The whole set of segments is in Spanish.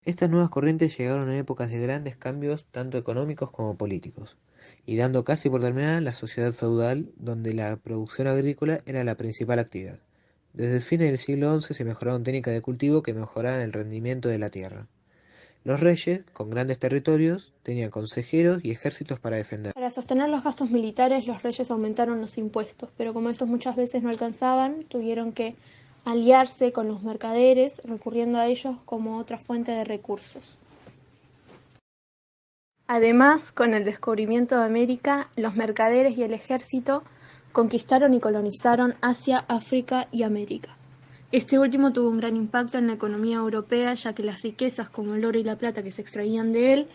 Estas nuevas corrientes llegaron en épocas de grandes cambios tanto económicos como políticos, y dando casi por terminada la sociedad feudal donde la producción agrícola era la principal actividad. Desde el fin del siglo XI se mejoraron técnicas de cultivo que mejoraban el rendimiento de la tierra. Los reyes, con grandes territorios, tenían consejeros y ejércitos para defender. Para sostener los gastos militares, los reyes aumentaron los impuestos, pero como estos muchas veces no alcanzaban, tuvieron que aliarse con los mercaderes, recurriendo a ellos como otra fuente de recursos. Además, con el descubrimiento de América, los mercaderes y el ejército conquistaron y colonizaron Asia, África y América. Este último tuvo un gran impacto en la economía europea, ya que las riquezas como el oro y la plata que se extraían de él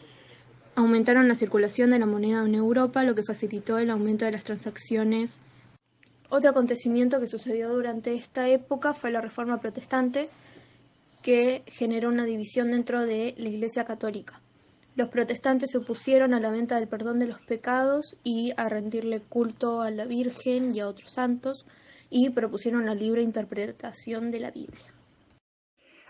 aumentaron la circulación de la moneda en Europa, lo que facilitó el aumento de las transacciones. Otro acontecimiento que sucedió durante esta época fue la Reforma Protestante, que generó una división dentro de la Iglesia Católica. Los protestantes se opusieron a la venta del perdón de los pecados y a rendirle culto a la Virgen y a otros santos, y propusieron la libre interpretación de la Biblia.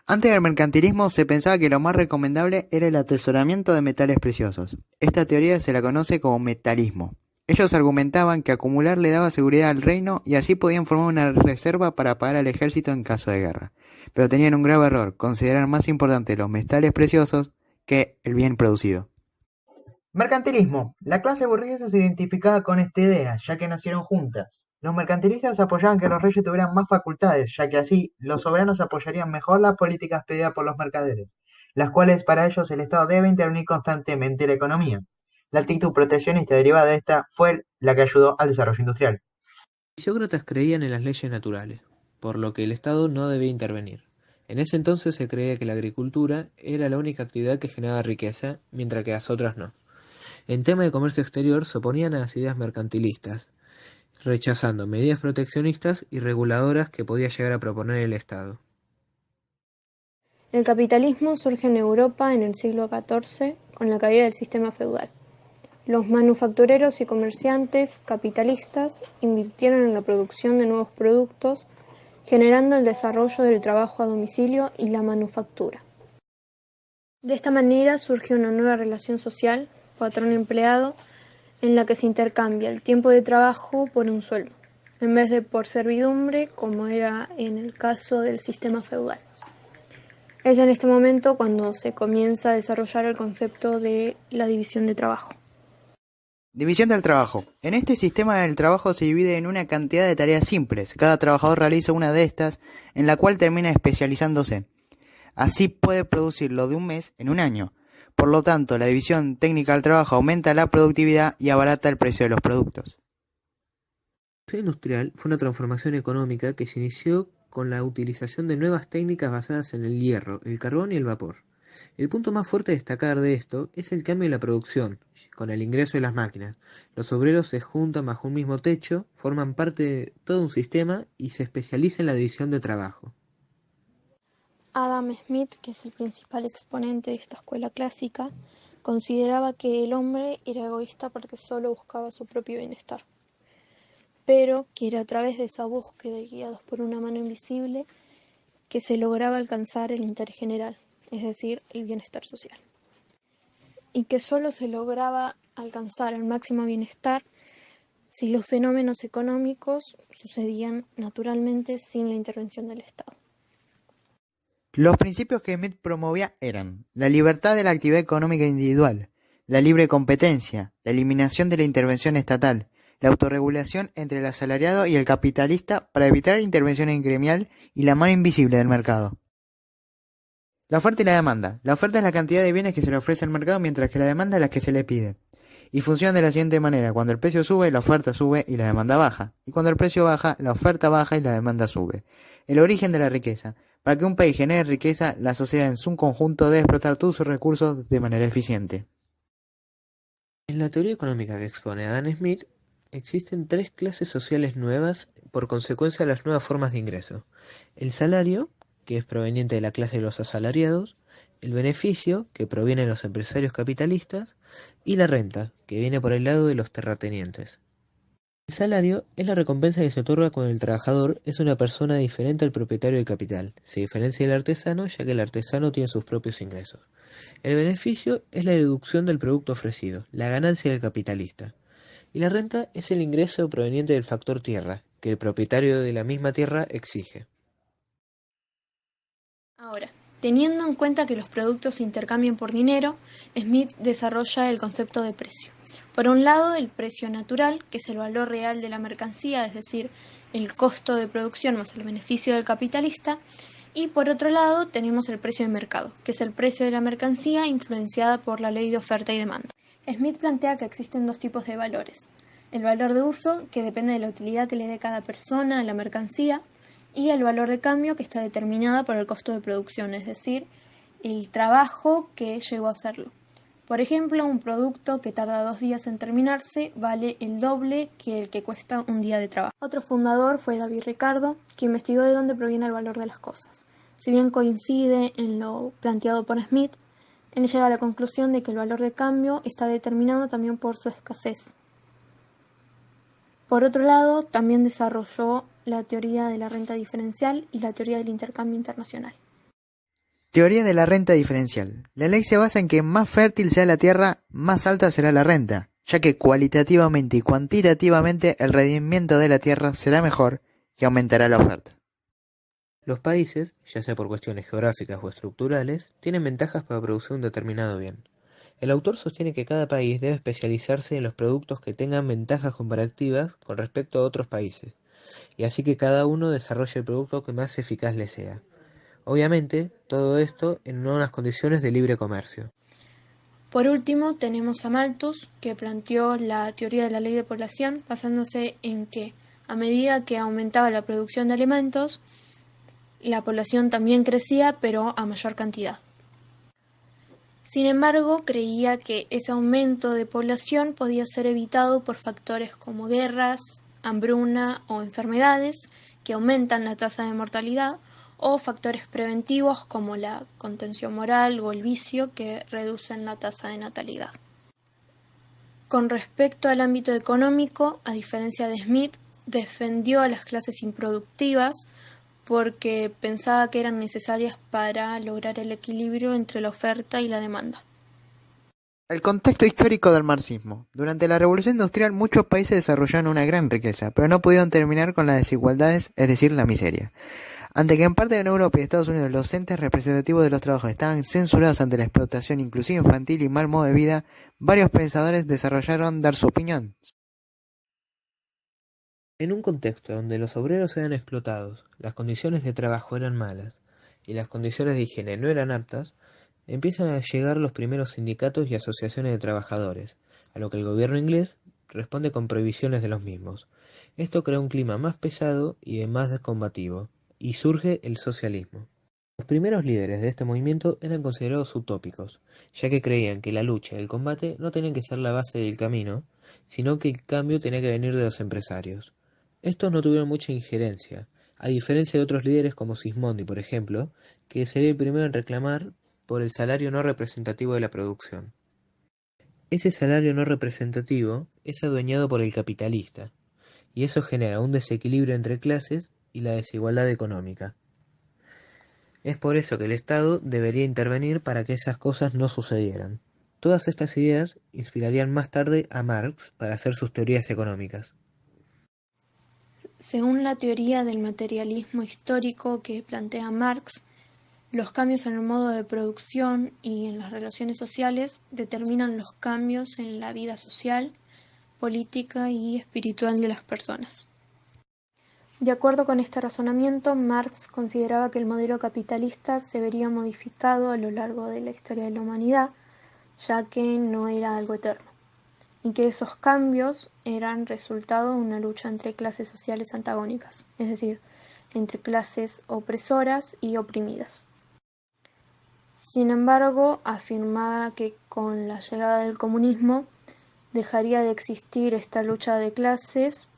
Antes del mercantilismo se pensaba que lo más recomendable era el atesoramiento de metales preciosos. Esta teoría se la conoce como metalismo. Ellos argumentaban que acumular le daba seguridad al reino y así podían formar una reserva para pagar al ejército en caso de guerra. Pero tenían un grave error, considerar más importantes los metales preciosos que el bien producido. Mercantilismo. La clase burguesa se identificaba con esta idea, ya que nacieron juntas. Los mercantilistas apoyaban que los reyes tuvieran más facultades, ya que así los soberanos apoyarían mejor las políticas pedidas por los mercaderes, las cuales para ellos el Estado debe intervenir constantemente en la economía. La actitud proteccionista derivada de esta fue la que ayudó al desarrollo industrial. Los fisiócratas creían en las leyes naturales, por lo que el Estado no debía intervenir. En ese entonces se creía que la agricultura era la única actividad que generaba riqueza, mientras que las otras no. En tema de comercio exterior se oponían a las ideas mercantilistas, rechazando medidas proteccionistas y reguladoras que podía llegar a proponer el Estado. El capitalismo surge en Europa en el siglo XIV con la caída del sistema feudal. Los manufactureros y comerciantes capitalistas invirtieron en la producción de nuevos productos, generando el desarrollo del trabajo a domicilio y la manufactura. De esta manera surge una nueva relación social, patrón-empleado, en la que se intercambia el tiempo de trabajo por un sueldo, en vez de por servidumbre, como era en el caso del sistema feudal. Es en este momento cuando se comienza a desarrollar el concepto de la división de trabajo. División del trabajo. En este sistema el trabajo se divide en una cantidad de tareas simples. Cada trabajador realiza una de estas, en la cual termina especializándose. Así puede producirlo de un mes en un año. Por lo tanto, la división técnica del trabajo aumenta la productividad y abarata el precio de los productos. La revolución industrial fue una transformación económica que se inició con la utilización de nuevas técnicas basadas en el hierro, el carbón y el vapor. El punto más fuerte a destacar de esto es el cambio en la producción, con el ingreso de las máquinas. Los obreros se juntan bajo un mismo techo, forman parte de todo un sistema y se especializan en la división de trabajo. Adam Smith, que es el principal exponente de esta escuela clásica, consideraba que el hombre era egoísta porque solo buscaba su propio bienestar, pero que era a través de esa búsqueda y guiados por una mano invisible que se lograba alcanzar el interés general, es decir, el bienestar social. Y que solo se lograba alcanzar el máximo bienestar si los fenómenos económicos sucedían naturalmente sin la intervención del Estado. Los principios que Smith promovía eran la libertad de la actividad económica individual, la libre competencia, la eliminación de la intervención estatal, la autorregulación entre el asalariado y el capitalista para evitar intervención gremial y la mano invisible del mercado. La oferta y la demanda. La oferta es la cantidad de bienes que se le ofrece al mercado, mientras que la demanda es la que se le pide. Y funciona de la siguiente manera: cuando el precio sube, la oferta sube y la demanda baja. Y cuando el precio baja, la oferta baja y la demanda sube. El origen de la riqueza. Para que un país genere riqueza, la sociedad en su conjunto debe explotar todos sus recursos de manera eficiente. En la teoría económica que expone Adam Smith, existen tres clases sociales nuevas por consecuencia de las nuevas formas de ingreso. El salario, que es proveniente de la clase de los asalariados, el beneficio, que proviene de los empresarios capitalistas, y la renta, que viene por el lado de los terratenientes. El salario es la recompensa que se otorga cuando el trabajador es una persona diferente al propietario del capital. Se diferencia del artesano ya que el artesano tiene sus propios ingresos. El beneficio es la deducción del producto ofrecido, la ganancia del capitalista. Y la renta es el ingreso proveniente del factor tierra, que el propietario de la misma tierra exige. Ahora, teniendo en cuenta que los productos se intercambian por dinero, Smith desarrolla el concepto de precio. Por un lado, el precio natural, que es el valor real de la mercancía, es decir, el costo de producción más el beneficio del capitalista, y por otro lado tenemos el precio de mercado, que es el precio de la mercancía influenciada por la ley de oferta y demanda. Smith plantea que existen dos tipos de valores. El valor de uso, que depende de la utilidad que le dé cada persona a la mercancía, y el valor de cambio, que está determinada por el costo de producción, es decir, el trabajo que llevó a hacerlo. Por ejemplo, un producto que tarda 2 días en terminarse vale el doble que el que cuesta un día de trabajo. Otro fundador fue David Ricardo, que investigó de dónde proviene el valor de las cosas. Si bien coincide en lo planteado por Smith, él llega a la conclusión de que el valor de cambio está determinado también por su escasez. Por otro lado, también desarrolló la teoría de la renta diferencial y la teoría del intercambio internacional. Teoría de la renta diferencial. La ley se basa en que más fértil sea la tierra, más alta será la renta, ya que cualitativamente y cuantitativamente el rendimiento de la tierra será mejor y aumentará la oferta. Los países, ya sea por cuestiones geográficas o estructurales, tienen ventajas para producir un determinado bien. El autor sostiene que cada país debe especializarse en los productos que tengan ventajas comparativas con respecto a otros países, y así que cada uno desarrolle el producto que más eficaz le sea. Obviamente, todo esto en unas condiciones de libre comercio. Por último, tenemos a Malthus, que planteó la teoría de la ley de población, basándose en que, a medida que aumentaba la producción de alimentos, la población también crecía, pero a mayor cantidad. Sin embargo, creía que ese aumento de población podía ser evitado por factores como guerras, hambruna o enfermedades que aumentan la tasa de mortalidad, o factores preventivos como la contención moral o el vicio que reducen la tasa de natalidad. Con respecto al ámbito económico, a diferencia de Smith, defendió a las clases improductivas porque pensaba que eran necesarias para lograr el equilibrio entre la oferta y la demanda. El contexto histórico del marxismo. Durante la Revolución Industrial muchos países desarrollaron una gran riqueza, pero no pudieron terminar con las desigualdades, es decir, la miseria. Ante que en parte de Europa y Estados Unidos los entes representativos de los trabajos estaban censurados ante la explotación inclusive infantil y mal modo de vida, varios pensadores desarrollaron dar su opinión. En un contexto donde los obreros eran explotados, las condiciones de trabajo eran malas y las condiciones de higiene no eran aptas, empiezan a llegar los primeros sindicatos y asociaciones de trabajadores, a lo que el gobierno inglés responde con prohibiciones de los mismos. Esto crea un clima más pesado y más combativo, y surge el socialismo. Los primeros líderes de este movimiento eran considerados utópicos, ya que creían que la lucha y el combate no tenían que ser la base del camino, sino que el cambio tenía que venir de los empresarios. Estos no tuvieron mucha injerencia, a diferencia de otros líderes como Sismondi, por ejemplo, que sería el primero en reclamar por el salario no representativo de la producción. Ese salario no representativo es adueñado por el capitalista, y eso genera un desequilibrio entre clases y la desigualdad económica. Es por eso que el Estado debería intervenir para que esas cosas no sucedieran. Todas estas ideas inspirarían más tarde a Marx para hacer sus teorías económicas. Según la teoría del materialismo histórico que plantea Marx, los cambios en el modo de producción y en las relaciones sociales determinan los cambios en la vida social, política y espiritual de las personas. De acuerdo con este razonamiento, Marx consideraba que el modelo capitalista se vería modificado a lo largo de la historia de la humanidad, ya que no era algo eterno, y que esos cambios eran resultado de una lucha entre clases sociales antagónicas, es decir, entre clases opresoras y oprimidas. Sin embargo, afirmaba que con la llegada del comunismo dejaría de existir esta lucha de clases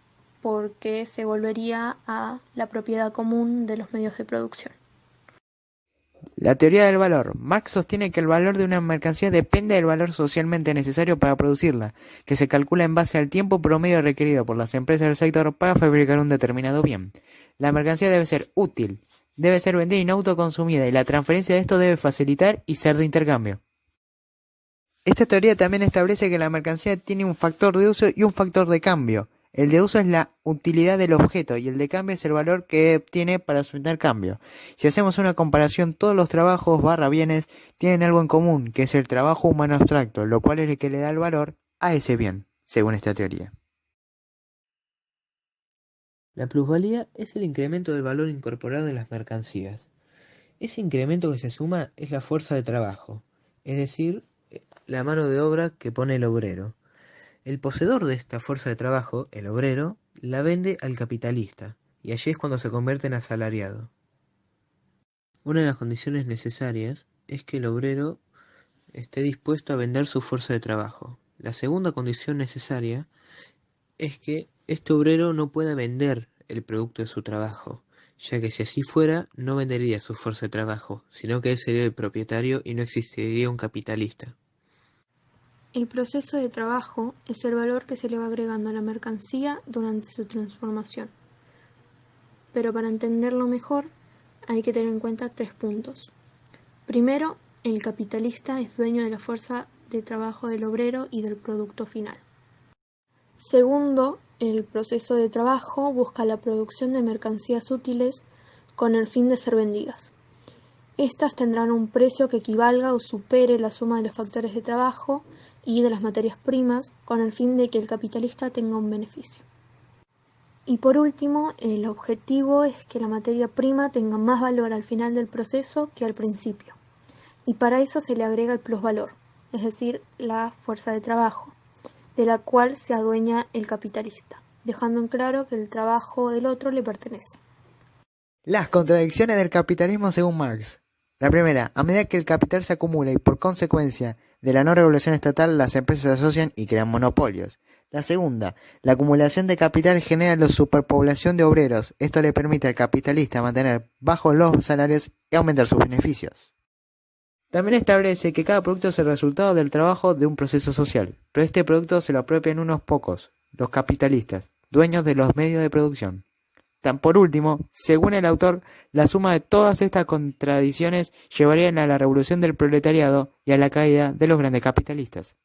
porque se volvería a la propiedad común de los medios de producción. La teoría del valor. Marx sostiene que el valor de una mercancía depende del valor socialmente necesario para producirla, que se calcula en base al tiempo promedio requerido por las empresas del sector para fabricar un determinado bien. La mercancía debe ser útil, debe ser vendida y no autoconsumida, y la transferencia de esto debe facilitar y ser de intercambio. Esta teoría también establece que la mercancía tiene un factor de uso y un factor de cambio. El de uso es la utilidad del objeto y el de cambio es el valor que obtiene para su intercambio. Si hacemos una comparación, todos los trabajos bienes tienen algo en común, que es el trabajo humano abstracto, lo cual es el que le da el valor a ese bien, según esta teoría. La plusvalía es el incremento del valor incorporado en las mercancías. Ese incremento que se suma es la fuerza de trabajo, es decir, la mano de obra que pone el obrero. El poseedor de esta fuerza de trabajo, el obrero, la vende al capitalista, y allí es cuando se convierte en asalariado. Una de las condiciones necesarias es que el obrero esté dispuesto a vender su fuerza de trabajo. La segunda condición necesaria es que este obrero no pueda vender el producto de su trabajo, ya que si así fuera, no vendería su fuerza de trabajo, sino que él sería el propietario y no existiría un capitalista. El proceso de trabajo es el valor que se le va agregando a la mercancía durante su transformación. Pero para entenderlo mejor, hay que tener en cuenta 3 puntos. Primero, el capitalista es dueño de la fuerza de trabajo del obrero y del producto final. Segundo, el proceso de trabajo busca la producción de mercancías útiles con el fin de ser vendidas. Estas tendrán un precio que equivalga o supere la suma de los factores de trabajo y de las materias primas, con el fin de que el capitalista tenga un beneficio. Y por último, el objetivo es que la materia prima tenga más valor al final del proceso que al principio. Y para eso se le agrega el plusvalor, es decir, la fuerza de trabajo, de la cual se adueña el capitalista, dejando en claro que el trabajo del otro le pertenece. Las contradicciones del capitalismo según Marx. La primera, a medida que el capital se acumula y por consecuencia de la no regulación estatal, las empresas se asocian y crean monopolios. La segunda, la acumulación de capital genera la superpoblación de obreros. Esto le permite al capitalista mantener bajos los salarios y aumentar sus beneficios. También establece que cada producto es el resultado del trabajo de un proceso social, pero este producto se lo apropian unos pocos, los capitalistas, dueños de los medios de producción. Por último, según el autor, la suma de todas estas contradicciones llevarían a la revolución del proletariado y a la caída de los grandes capitalistas.